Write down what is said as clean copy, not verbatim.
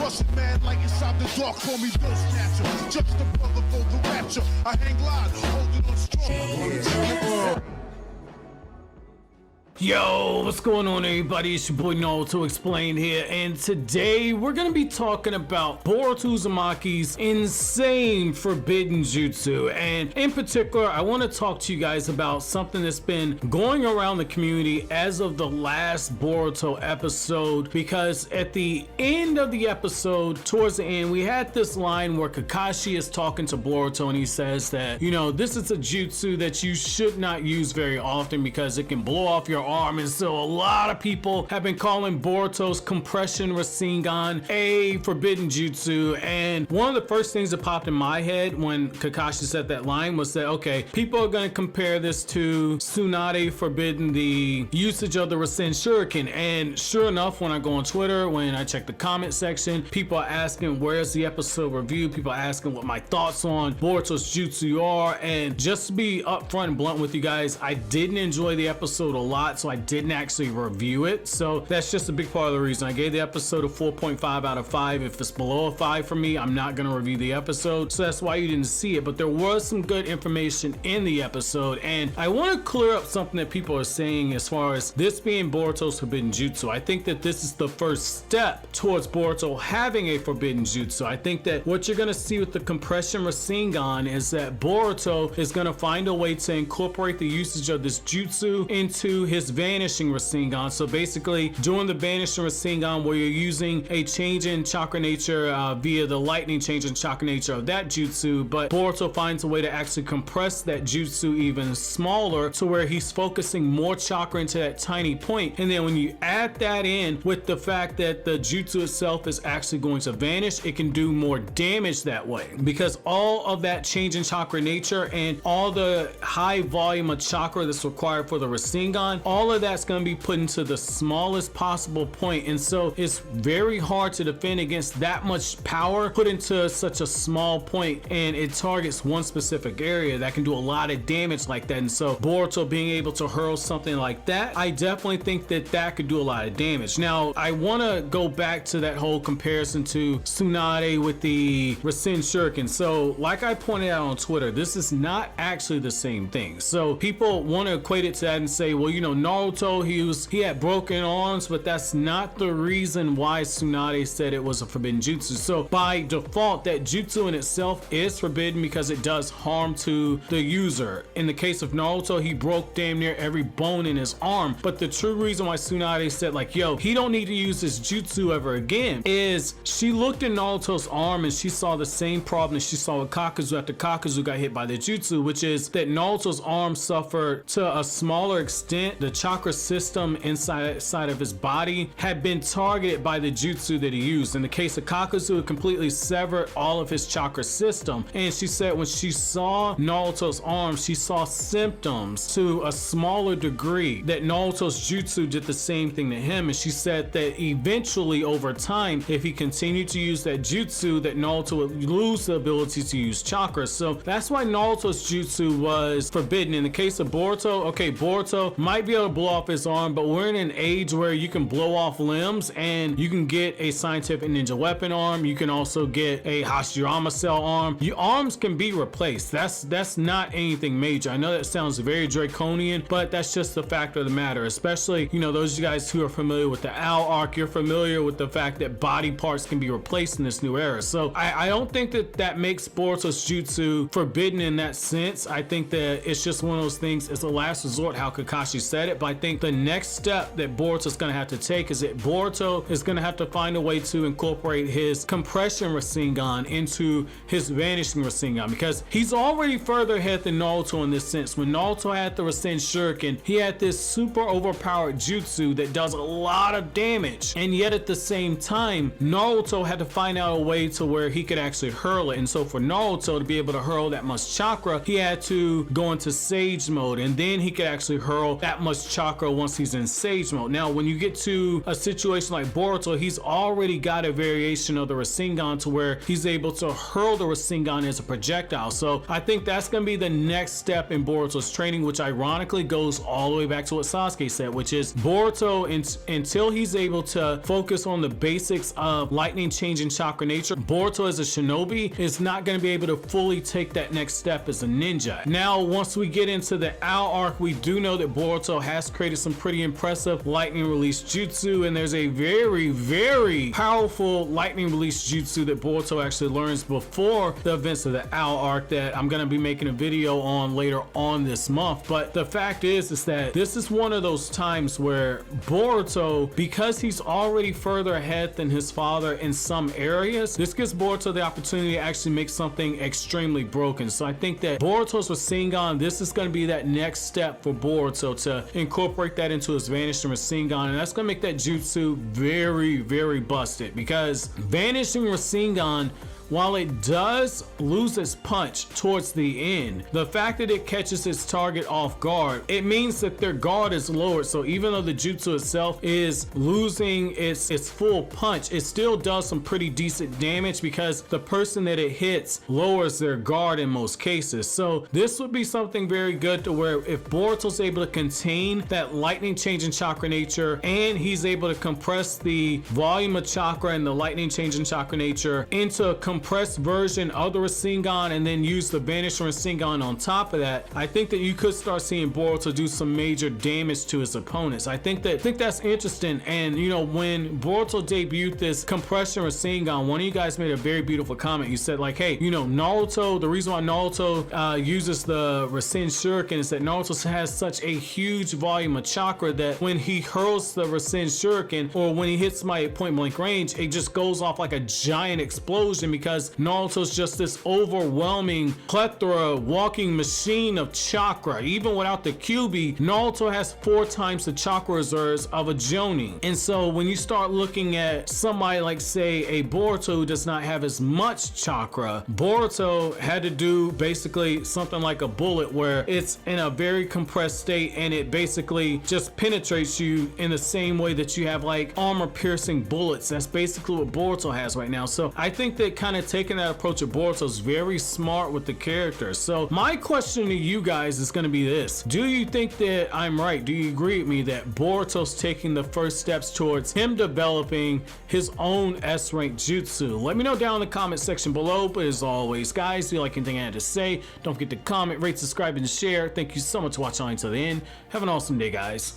Bustin' mad like inside the dark, call me Bill Snatcher. Just a brother for the rapture. I hang live, holding on strong. Yo, what's going on, everybody? It's your boy Naruto Explained here, and today we're gonna be talking about Boruto Uzumaki's insane forbidden jutsu. And in particular, I want to talk to you guys about something that's been going around the community as of the last Boruto episode, because at the end of the episode, towards the end, we had this line where Kakashi is talking to Boruto and he says that, you know, this is a jutsu that you should not use very often because it can blow off your arm. And so a lot of people have been calling Boruto's compression Rasengan a forbidden jutsu. And one of the first things that popped in my head when Kakashi said that line was that, okay, people are going to compare this to Tsunade forbidding the usage of the Rasen Shuriken. And sure enough, when I go on Twitter, when I check the comment section, people are asking where's the episode review, people are asking what my thoughts on Boruto's jutsu are. And just to be upfront and blunt with you guys, I didn't enjoy the episode a lot, so I didn't actually review it. So that's just a big part of the reason. I gave the episode a 4.5 out of 5. If it's below a 5 for me, I'm not going to review the episode. So that's why you didn't see it. But there was some good information in the episode. And I want to clear up something that people are saying as far as this being Boruto's forbidden jutsu. I think that this is the first step towards Boruto having a forbidden jutsu. I think that what you're going to see with the compression Rasengan is that Boruto is going to find a way to incorporate the usage of this jutsu into his vanishing Rasengan. So basically doing the vanishing Rasengan where you're using a change in chakra nature via the lightning change in chakra nature of that jutsu, but Boruto finds a way to actually compress that jutsu even smaller to where he's focusing more chakra into that tiny point. And then when you add that in with the fact that the jutsu itself is actually going to vanish, it can do more damage that way, because all of that change in chakra nature and all the high volume of chakra that's required for the Rasengan, all of that's going to be put into the smallest possible point. And so it's very hard to defend against that much power put into such a small point, and it targets one specific area that can do a lot of damage like that. And so Boruto being able to hurl something like that, I definitely think that that could do a lot of damage. Now I want to go back to that whole comparison to Tsunade with the Rasen Shuriken. So like I pointed out on Twitter, this is not actually the same thing. So people want to equate it to that and say, well, you know, Naruto, he had broken arms, but that's not the reason why Tsunade said it was a forbidden jutsu. So by default, that jutsu in itself is forbidden because it does harm to the user. In the case of Naruto, he broke damn near every bone in his arm. But the true reason why Tsunade said like, yo, he don't need to use this jutsu ever again, is she looked at Naruto's arm and she saw the same problem that she saw with Kakuzu after Kakuzu got hit by the jutsu, which is that Naruto's arm suffered to a smaller extent. The chakra system inside of his body had been targeted by the jutsu that he used. In the case of Kakuzu, it completely severed all of his chakra system. And she said when she saw Naruto's arm, she saw symptoms to a smaller degree that Naruto's jutsu did the same thing to him. And she said that eventually over time, if he continued to use that jutsu, that Naruto would lose the ability to use chakra. So that's why Naruto's jutsu was forbidden. In the case of Boruto, okay, Boruto might be able to blow off his arm, but we're in an age where you can blow off limbs and you can get a scientific ninja weapon arm. You can also get a Hashirama cell arm. Your arms can be replaced. That's not anything major. I know that sounds very draconian, but that's just the fact of the matter. Especially, you know, those of you guys who are familiar with the Owl arc, you're familiar with the fact that body parts can be replaced in this new era. So I don't think that makes Boruto's jutsu forbidden in that sense. I think that it's just one of those things. It's a last resort, how Kakashi said it. But I think the next step that Boruto's going to have to take is that Boruto is going to have to find a way to incorporate his compression Rasengan into his vanishing Rasengan, because he's already further ahead than Naruto in this sense. When Naruto had the Rasen Shuriken, he had this super overpowered jutsu that does a lot of damage, and yet at the same time Naruto had to find out a way to where he could actually hurl it. And so for Naruto to be able to hurl that much chakra, he had to go into Sage mode, and then he could actually hurl that much much chakra once he's in Sage mode. Now, when you get to a situation like Boruto, he's already got a variation of the Rasengan to where he's able to hurl the Rasengan as a projectile. So I think that's going to be the next step in Boruto's training, which ironically goes all the way back to what Sasuke said, which is Boruto, until he's able to focus on the basics of lightning changing chakra nature, Boruto as a shinobi is not going to be able to fully take that next step as a ninja. Now, once we get into the Ao arc, we do know that Boruto has created some pretty impressive lightning release jutsu, and there's a very, very powerful lightning release jutsu that Boruto actually learns before the events of the Ao arc that I'm going to be making a video on later on this month. But the fact is that this is one of those times where Boruto, because he's already further ahead than his father in some areas, this gives Boruto the opportunity to actually make something extremely broken. So I think that Boruto's Rasengan, this is going to be that next step for Boruto to incorporate that into his Vanishing Rasengan, and that's going to make that jutsu very, very busted, because Vanishing Rasengan, while it does lose its punch towards the end, the fact that it catches its target off guard, it means that their guard is lowered. So even though the jutsu itself is losing its full punch, it still does some pretty decent damage because the person that it hits lowers their guard in most cases. So this would be something very good to where if Boruto's able to contain that lightning changing chakra nature, and he's able to compress the volume of chakra and the lightning changing chakra nature into a compressed version of the Rasengan, and then use the Vanishing Rasengan on top of that, I think that you could start seeing Boruto do some major damage to his opponents. I think that's interesting. And you know, when Boruto debuted this compression Rasengan, one of you guys made a very beautiful comment. You said like, hey, you know, Naruto, the reason why Naruto uses the Rasen Shuriken is that Naruto has such a huge volume of chakra that when he hurls the Rasen Shuriken, or when he hits somebody at point blank range, it just goes off like a giant explosion, because Naruto's just this overwhelming plethora, walking machine of chakra. Even without the QB, Naruto has 4 times the chakra reserves of a Jonin. And so when you start looking at somebody like, say, a Boruto who does not have as much chakra, Boruto had to do basically something like a bullet, where it's in a very compressed state and it basically just penetrates you in the same way that you have like armor piercing bullets. That's basically what Boruto has right now. So I think that kind of taking that approach of Boruto is very smart with the character. So my question to you guys is going to be this: do you think that I'm right? Do you agree with me that Boruto's taking the first steps towards him developing his own S-rank jutsu? Let me know down in the comment section below. But as always, guys, if you like anything I had to say, don't forget to comment, rate, subscribe, and share. Thank you so much for watching until the end. Have an awesome day, guys.